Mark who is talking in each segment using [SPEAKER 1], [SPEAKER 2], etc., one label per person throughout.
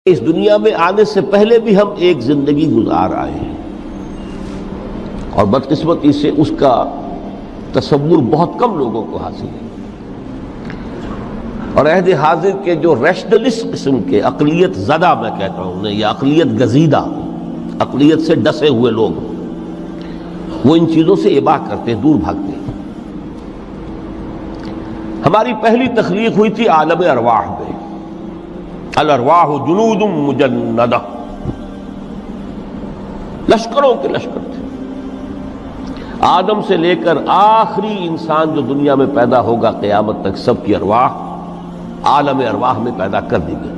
[SPEAKER 1] اس دنیا میں آنے سے پہلے بھی ہم ایک زندگی گزار آئے ہیں اور بدقسمتی سے اس کا تصور بہت کم لوگوں کو حاصل ہے، اور عہد حاضر کے جو ریشنلسٹ قسم کے اقلیت زدہ میں کہتا ہوں یا اقلیت گزیدہ، اقلیت سے ڈسے ہوئے لوگ، وہ ان چیزوں سے اباع کرتے ہیں، دور بھاگتے ہیں۔ ہماری پہلی تخلیق ہوئی تھی عالم ارواح میں، الارواح جنود مجندہ، لشکروں کے لشکر تھے۔ آدم سے لے کر آخری انسان جو دنیا میں پیدا ہوگا قیامت تک، سب کی ارواح عالم ارواح میں پیدا کر دی گئی۔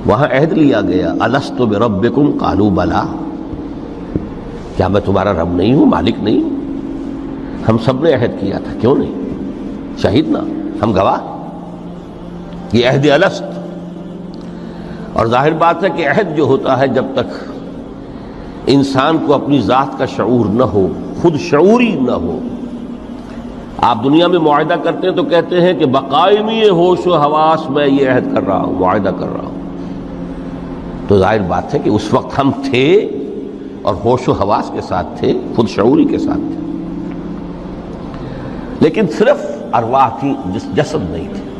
[SPEAKER 1] وہاں عہد لیا گیا، الست بربکم قالوا بلا، کیا میں تمہارا رب نہیں ہوں، مالک نہیں ہوں؟ ہم سب نے عہد کیا تھا، کیوں نہیں؟ شہید نا، ہم گواہ۔ یہ عہد الست، اور ظاہر بات ہے کہ عہد جو ہوتا ہے جب تک انسان کو اپنی ذات کا شعور نہ ہو، خود شعوری نہ ہو۔ آپ دنیا میں معاہدہ کرتے ہیں تو کہتے ہیں کہ بقائمی ہوش و حواس میں یہ عہد کر رہا ہوں، معاہدہ کر رہا ہوں، تو ظاہر بات ہے کہ اس وقت ہم تھے اور ہوش و حواس کے ساتھ تھے، خود شعوری کے ساتھ تھے، لیکن صرف ارواح تھی، جسد نہیں تھے۔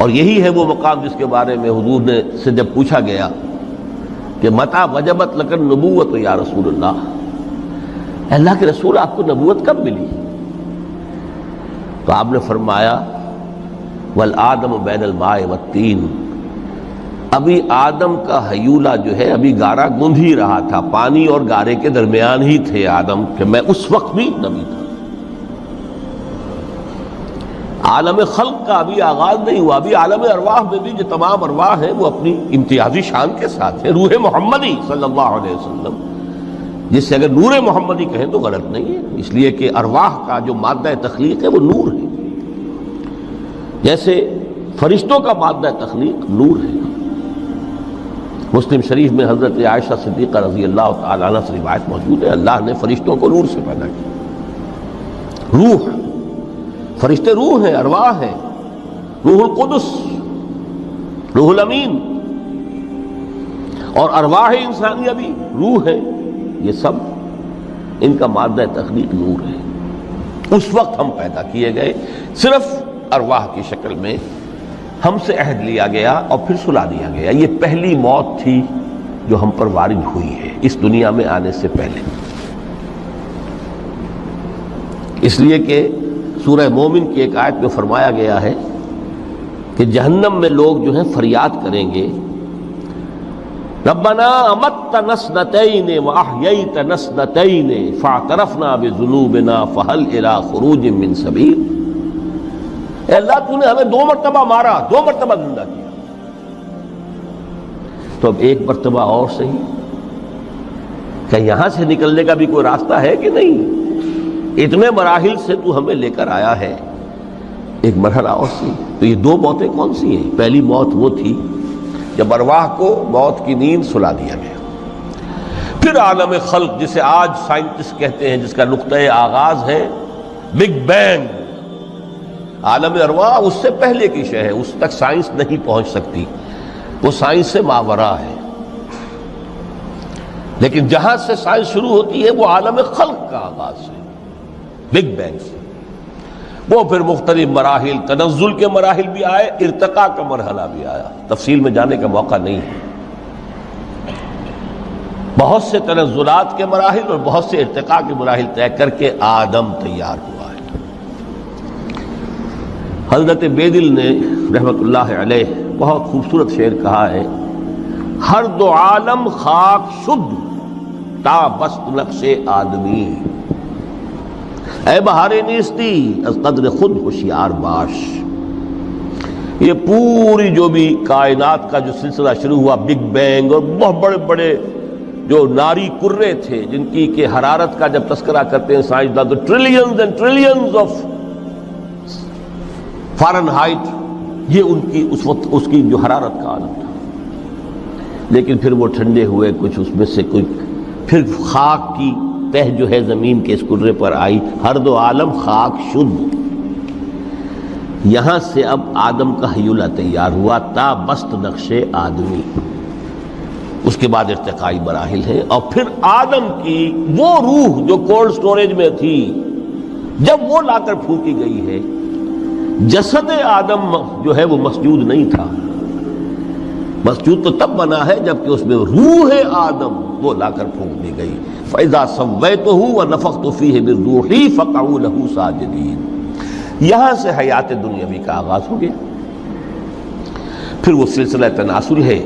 [SPEAKER 1] اور یہی ہے وہ مقام جس کے بارے میں حضور نے سے جب پوچھا گیا کہ متى وجبت لک النبوۃ یا رسول اللہ، اللہ کے رسول آپ کو نبوت کب ملی؟ تو آپ نے فرمایا والآدم بین الماء والطین، ابھی آدم کا حیولہ جو ہے ابھی گارا گوندھ ہی رہا تھا، پانی اور گارے کے درمیان ہی تھے آدم، کہ میں اس وقت بھی نبی تھا۔ عالم خلق کا ابھی آغاز نہیں ہوا، ابھی عالم ارواح میں بھی جو تمام ارواح ہیں وہ اپنی امتیازی شان کے ساتھ ہیں۔ روح محمدی صلی اللہ علیہ وسلم، جس سے اگر نور محمدی کہیں تو غلط نہیں ہے، اس لیے کہ ارواح کا جو مادہ تخلیق ہے وہ نور ہے، جیسے فرشتوں کا مادہ تخلیق نور ہے۔ مسلم شریف میں حضرت عائشہ صدیقہ رضی اللہ تعالی عنہ سے روایت موجود ہے، اللہ نے فرشتوں کو نور سے پیدا کیا۔ روح، فرشتے روح ہیں، ارواح ہیں، روح القدس، روح الامین، اور ارواح انسانیہ بھی روح ہے، یہ سب ان کا مادہ تخلیق نور ہے۔ اس وقت ہم پیدا کیے گئے، صرف ارواح کی شکل میں ہم سے عہد لیا گیا اور پھر سلا دیا گیا۔ یہ پہلی موت تھی جو ہم پر وارد ہوئی ہے اس دنیا میں آنے سے پہلے، اس لیے کہ سورہ مومن کی ایک آیت میں فرمایا گیا ہے کہ جہنم میں لوگ جو ہیں فریاد کریں گے، ربنا امتنا اثنتین واحییتنا اثنتین فاعترفنا بذنوبنا فہل الی خروج من سبیل۔ اے اللہ، تو نے ہمیں 2 مرتبہ مارا، 2 مرتبہ زندہ کیا، تو اب ایک مرتبہ اور صحیح، کہ یہاں سے نکلنے کا بھی کوئی راستہ ہے کہ نہیں؟ اتنے مراحل سے تو ہمیں لے کر آیا ہے، ایک مرحلہ اور سی۔ تو یہ 2 موتیں کون سی ہیں؟ پہلی موت وہ تھی جب ارواح کو موت کی نیند سلا دیا گیا۔ پھر عالم خلق، جسے آج سائنٹسٹ کہتے ہیں، جس کا نقطۂ آغاز ہے بگ بینگ، عالم ارواح اس سے پہلے کی شے ہے، اس تک سائنس نہیں پہنچ سکتی، وہ سائنس سے ماوراء ہے۔ لیکن جہاں سے سائنس شروع ہوتی ہے وہ عالم خلق کا آغاز ہے، بگ بینگ سے۔ وہ پھر مختلف مراحل، تنزل کے مراحل بھی آئے، ارتقاء کا مرحلہ بھی آیا، تفصیل میں جانے کا موقع نہیں ہے۔ بہت سے تنزلات کے مراحل اور بہت سے ارتقاء کے مراحل طے کر کے آدم تیار ہوا ہے۔ حضرت بیدل نے رحمت اللہ علیہ بہت خوبصورت شعر کہا ہے، ہر 2 عالم خاک شد تا بست نقش آدمی، اے بہار نیستی از قدر خود ہوشیار باش۔ یہ پوری جو بھی کائنات کا جو سلسلہ شروع ہوا، بگ بینگ، اور بہت بڑے بڑے جو ناری کرے تھے جن کی کہ حرارت کا جب تذکرہ کرتے ہیں سائنسدان تو trillions and trillions of foreign height, یہ ان کی اس وقت اس کی جو حرارت کا عالم تھا، لیکن پھر وہ ٹھنڈے ہوئے، کچھ اس میں سے کوئی، پھر خاک کی تہ جو ہے زمین کے اس کرے پر آئی، ہر 2 عالم خاک شد۔ یہاں سے اب آدم کا حیولہ تیار ہوا، تا بست نقش آدمی، اس کے بعد ارتقائی مراحل ہیں، اور پھر آدم کی وہ روح جو کولڈ سٹوریج میں تھی جب وہ لا کر پھونکی گئی ہے، جسد آدم جو ہے وہ مسجود نہیں تھا، مسجود تو تب بنا ہے جبکہ اس میں روح آدم وہ لا کر پھونک دی گئی۔ فَإِذَا سَوَّيْتُهُ وَنَفَخْتُ فِيهِ مِن رُوحِي فَقَعُوا لَهُ سَاجِدِينَ۔ یہاں سے حیات دنیاوی کا آغاز ہو گیا۔ پھر وہ سلسلہ تناسل ہے،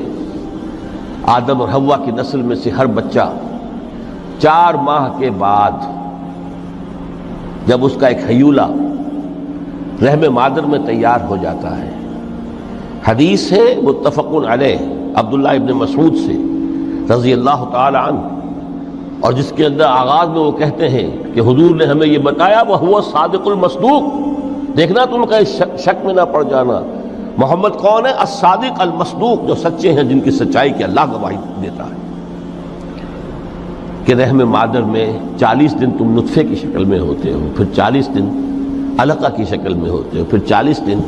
[SPEAKER 1] آدم اور حوا کی نسل میں سے ہر بچہ 4 ماہ کے بعد جب اس کا ایک حیولہ رحم مادر میں تیار ہو جاتا ہے، حدیث ہے متفق علیہ عبداللہ ابن مسعود سے رضی اللہ تعالی عنہ، اور جس کے اندر آغاز میں وہ کہتے ہیں کہ حضور نے ہمیں یہ بتایا وَهُوَ الصادق المصدوق، دیکھنا تم کہیں شک میں نہ پڑ جانا، محمد کون ہے؟ الصادق المصدوق، جو سچے ہیں، جن کی سچائی کی اللہ گواہی دیتا ہے کہ رحم مادر میں 40 دن تم نطفے کی شکل میں ہوتے ہو، پھر 40 دن علقہ کی شکل میں ہوتے ہو، پھر 40 دن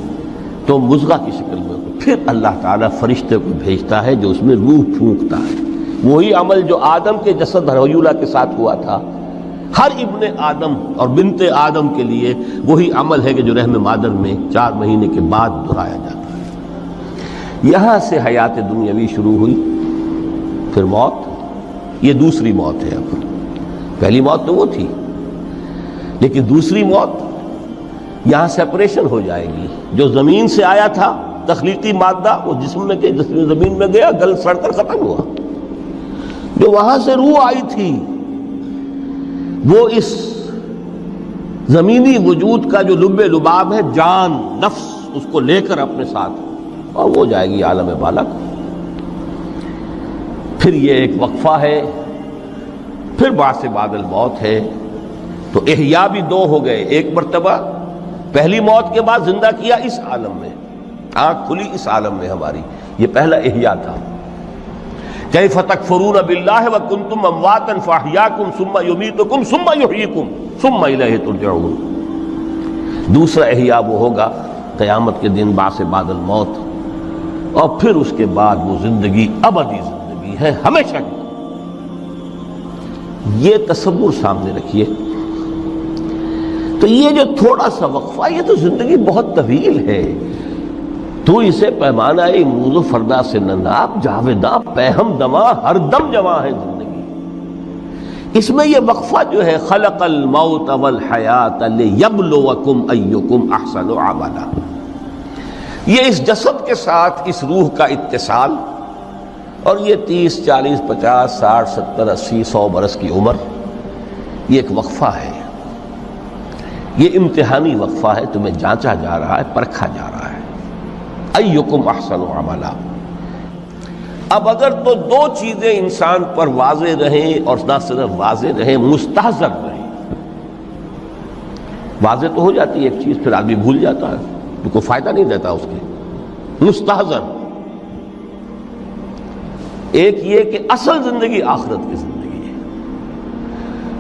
[SPEAKER 1] تو مضغہ کی شکل میں ہوتے، پھر اللہ تعالیٰ فرشتے کو بھیجتا ہے جو اس میں روح پھونکتا ہے۔ وہی عمل جو آدم کے جسد حیولہ کے ساتھ ہوا تھا، ہر ابن آدم اور بنت آدم کے لیے وہی عمل ہے کہ جو رحم مادر میں 4 مہینے کے بعد دہرایا جاتا ہے۔ یہاں سے حیات دنیاوی شروع ہوئی، پھر موت، یہ دوسری موت ہے۔ اب پہلی موت تو وہ تھی، لیکن دوسری موت یہاں سیپریشن ہو جائے گی۔ جو زمین سے آیا تھا تخلیقی مادہ، وہ جسم میں گیا، جسم زمین میں گیا، گل سڑ کر ختم ہوا۔ جو وہاں سے روح آئی تھی وہ اس زمینی وجود کا جو لب لباب ہے، جان، نفس، اس کو لے کر اپنے ساتھ، اور وہ جائے گی عالم بالا کو۔ پھر یہ ایک وقفہ ہے، پھر بعث بعد الموت ہے۔ تو احیاء بھی 2 ہو گئے، ایک مرتبہ پہلی موت کے بعد زندہ کیا اس عالم میں، آنکھ کھلی اس عالم میں ہماری، یہ پہلا احیاء تھا۔ کیف تکفرون باللہ وکنتم امواتا فاحیاکم ثم یمیتکم ثم یحییکم ثم الیہ ترجعون۔ دوسرا احیاء وہ ہوگا قیامت کے دن، بعث بعد الموت، اور پھر اس کے بعد وہ زندگی ابدی زندگی ہے، ہمیشہ کی۔ یہ تصور سامنے رکھیے۔ تو یہ جو تھوڑا سا وقفہ، یہ تو زندگی بہت طویل ہے۔ تو اسے پیمانہ امروز و فردا سے نناب، جاویداں پہم دماں، ہر دم جواں ہے زندگی۔ اس میں یہ وقفہ جو ہے، خلق الموت والحیات لیبلوکم ایکم احسن عملا، یہ اس جسد کے ساتھ اس روح کا اتصال، اور یہ 30 40 50 60 70 80 100 برس کی عمر، یہ ایک وقفہ ہے، یہ امتحانی وقفہ ہے، تمہیں جانچا جا رہا ہے، پرکھا جا رہا ہے۔ ایکم احسن عملا۔ اب اگر تو 2 چیزیں انسان پر واضح رہیں، اور نہ صرف واضح رہیں، مستحضر رہیں۔ واضح تو ہو جاتی ہے ایک چیز، پھر آدمی بھول جاتا ہے، تو کوئی فائدہ نہیں دیتا اس کے۔ مستحضر ایک یہ کہ اصل زندگی آخرت کی زندگی ہے،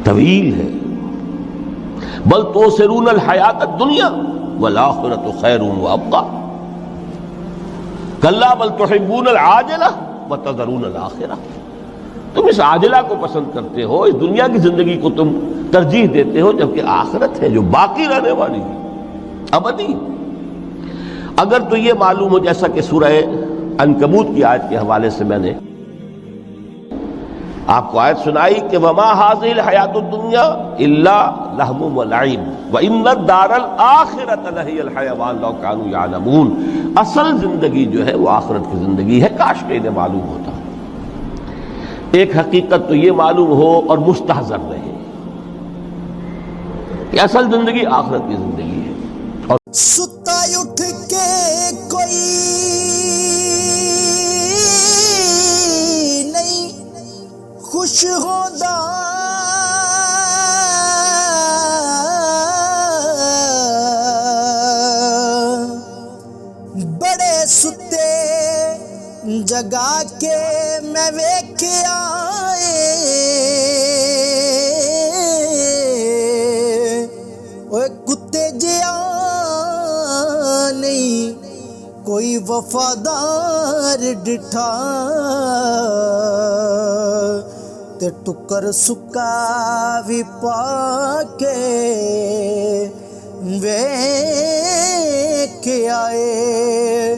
[SPEAKER 1] طویل ہے۔ بل تؤثرون الحیات الدنیا والآخرۃ خیر وابقیٰ، کلا بل تحبون العاجلہ وتذرون الآخرہ۔ تم اس عاجلہ کو پسند کرتے ہو، اس دنیا کی زندگی کو تم ترجیح دیتے ہو، جبکہ آخرت ہے جو باقی رہنے والی ہے، ابدی۔ اگر تو یہ معلوم ہو، جیسا کہ سورہ عنکبوت کی آیت کے حوالے سے میں نے آپ کو آیت سنائی کہ وما هذه الحیات الدنیا الا لہو ولعب وان الدار الاخرۃ لہی الحیوان لو کانوا یعلمون۔ اصل زندگی جو ہے وہ آخرت کی زندگی ہے، کاش کہ انہیں معلوم ہوتا۔ ایک حقیقت تو یہ معلوم ہو اور مستحضر رہے کہ اصل زندگی آخرت کی زندگی ہے۔ اور
[SPEAKER 2] ستا اٹھ کے کوئی خوش ہودا بڑے ستے جگا کے میں ویکھیا اوے کتے جیاں ਕੋਈ ਵਫਾਦਾਰ ਡਿਠਾ ਤੇ ਟੁੱਕਰ ਸੁੱਕਾ ਵੀ ਪਾ ਕੇ ਵੇਖ ਆਏ।